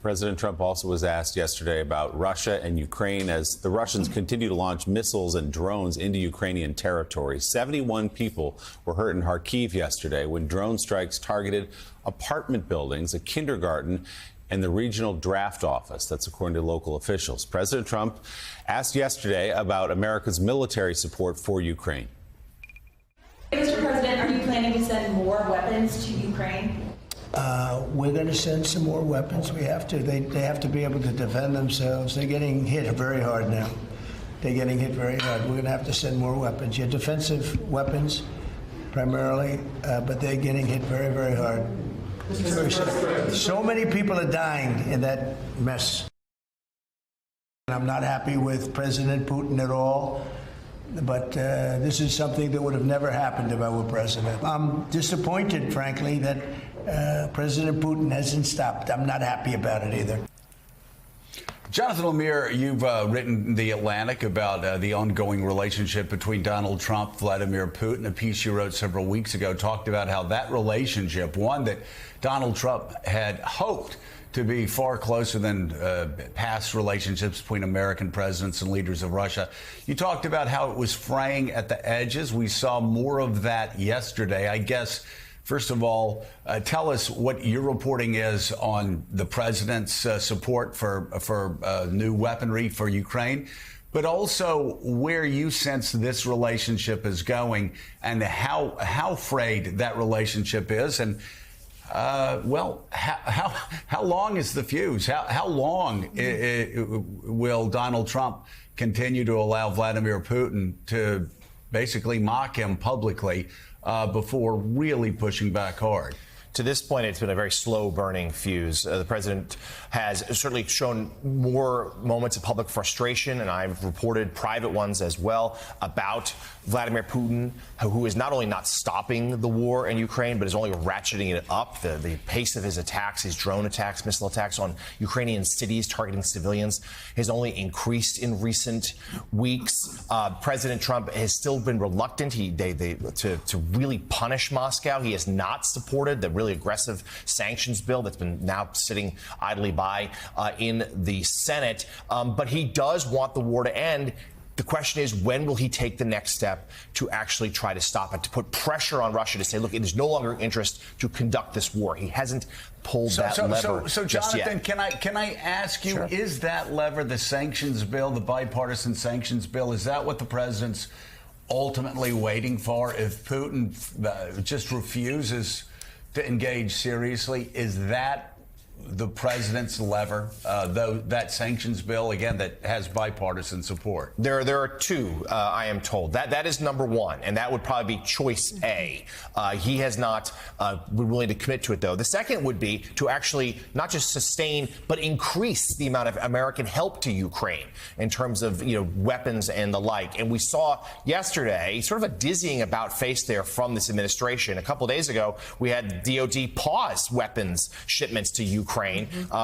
President Trump also was asked yesterday about Russia and Ukraine as the Russians continue to launch missiles and drones into Ukrainian territory. 71 people were hurt in Kharkiv yesterday when drone strikes targeted apartment buildings, a kindergarten, and the regional draft office. That's according to local officials. President Trump asked yesterday about America's military support for Ukraine. Mr. President, are you planning to send more weapons to Ukraine? We're going to send some more weapons. We have to. They have to be able to defend themselves. They're getting hit very hard now. They're getting hit very hard. We're going to have to send more weapons. Yeah, defensive weapons primarily, but they're getting hit very, very hard. Very sad. So many people are dying in that mess. I'm not happy with President Putin at all. But this is something that would have never happened if I were president. I'm disappointed, frankly, that President Putin hasn't stopped. I'm not happy about it either. Jonathan Lemire, you've written in The Atlantic about the ongoing relationship between Donald Trump, Vladimir Putin. A piece you wrote several weeks ago talked about how that relationship, one that Donald Trump had hoped to be far closer than past relationships between American presidents and leaders of Russia. You talked about how it was fraying at the edges. We saw more of that yesterday. I guess, first of all, tell us what your reporting is on the president's support for new weaponry for Ukraine, but also where you sense this relationship is going and how frayed that relationship is. And well, how long is the fuse? How long will Donald Trump continue to allow Vladimir Putin to basically mock him publicly before really pushing back hard? To this point, it's been a very slow-burning fuse. The president has certainly shown more moments of public frustration, and I've reported private ones as well, about Vladimir Putin, who is not only not stopping the war in Ukraine, but is only ratcheting it up. The pace of his attacks, his drone attacks, missile attacks on Ukrainian cities targeting civilians has only increased in recent weeks. President Trump has still been reluctant to really punish Moscow. He has not supported the really aggressive sanctions bill that's been now sitting idly by in the Senate. But he does want the war to end. The question is, when will he take the next step to actually try to stop it, to put pressure on Russia to say, look, it is no longer interest to conduct this war. He hasn't pulled that lever So just Jonathan, yet. can I ask you, Sure. Is that lever the sanctions bill, the bipartisan sanctions bill? Is that what the president's ultimately waiting for? If Putin just refuses to engage seriously, is that the president's lever, though that sanctions bill, again, that has bipartisan support? There are two, I am told. That is number one, and that would probably be choice A. He has not been willing to commit to it, though. The second would be to actually not just sustain, but increase the amount of American help to Ukraine in terms of weapons and the like. And we saw yesterday sort of a dizzying about face there from this administration. A couple of days ago, we had DOD pause weapons shipments to Ukraine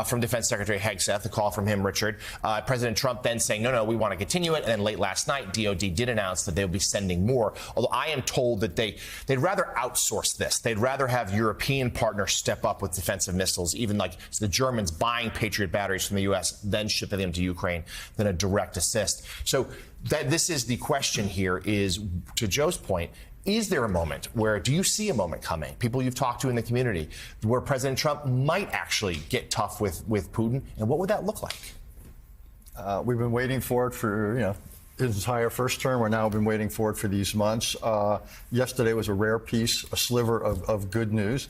from Defense Secretary Hegseth, a call from him, Richard. President Trump then saying, no, we want to continue it. And then late last night, DOD did announce that they'll be sending more. Although I am told that they'd rather outsource this. They'd rather have European partners step up with defensive missiles, even like the Germans buying Patriot batteries from the U.S., then shipping them to Ukraine, than a direct assist. So this is the question here is, to Joe's point, is there a moment where, do you see a moment coming, people you've talked to in the community, where President Trump might actually get tough with Putin? And what would that look like? We've been waiting for it for, his entire first term. We're now been waiting for it for these months. Yesterday was a rare piece, a sliver of good news.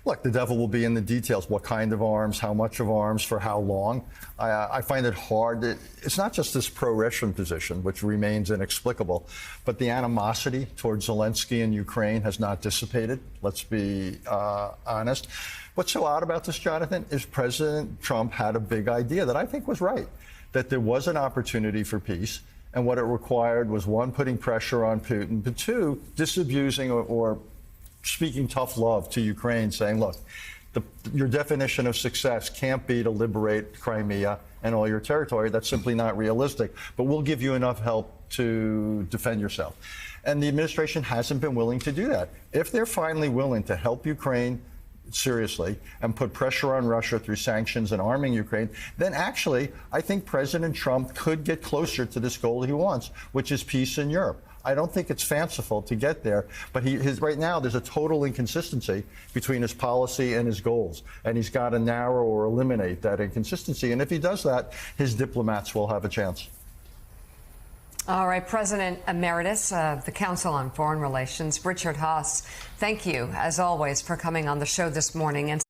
Look, the devil will be in the details. What kind of arms, how much of arms, for how long. I find it hard. It's not just this pro-Russian position, which remains inexplicable, but the animosity towards Zelensky and Ukraine has not dissipated. Let's be honest. What's so odd about this, Jonathan, is President Trump had a big idea that I think was right, that there was an opportunity for peace. And what it required was, one, putting pressure on Putin, but two, disabusing or speaking tough love to Ukraine, saying, look, your definition of success can't be to liberate Crimea and all your territory. That's simply not realistic. But we'll give you enough help to defend yourself. And the administration hasn't been willing to do that. If they're finally willing to help Ukraine seriously and put pressure on Russia through sanctions and arming Ukraine, then actually I think President Trump could get closer to this goal he wants, which is peace in Europe. I don't think it's fanciful to get there, but right now there's a total inconsistency between his policy and his goals, and he's got to narrow or eliminate that inconsistency. And if he does that, his diplomats will have a chance. All right, President Emeritus of the Council on Foreign Relations, Richard Haass, thank you, as always, for coming on the show this morning. And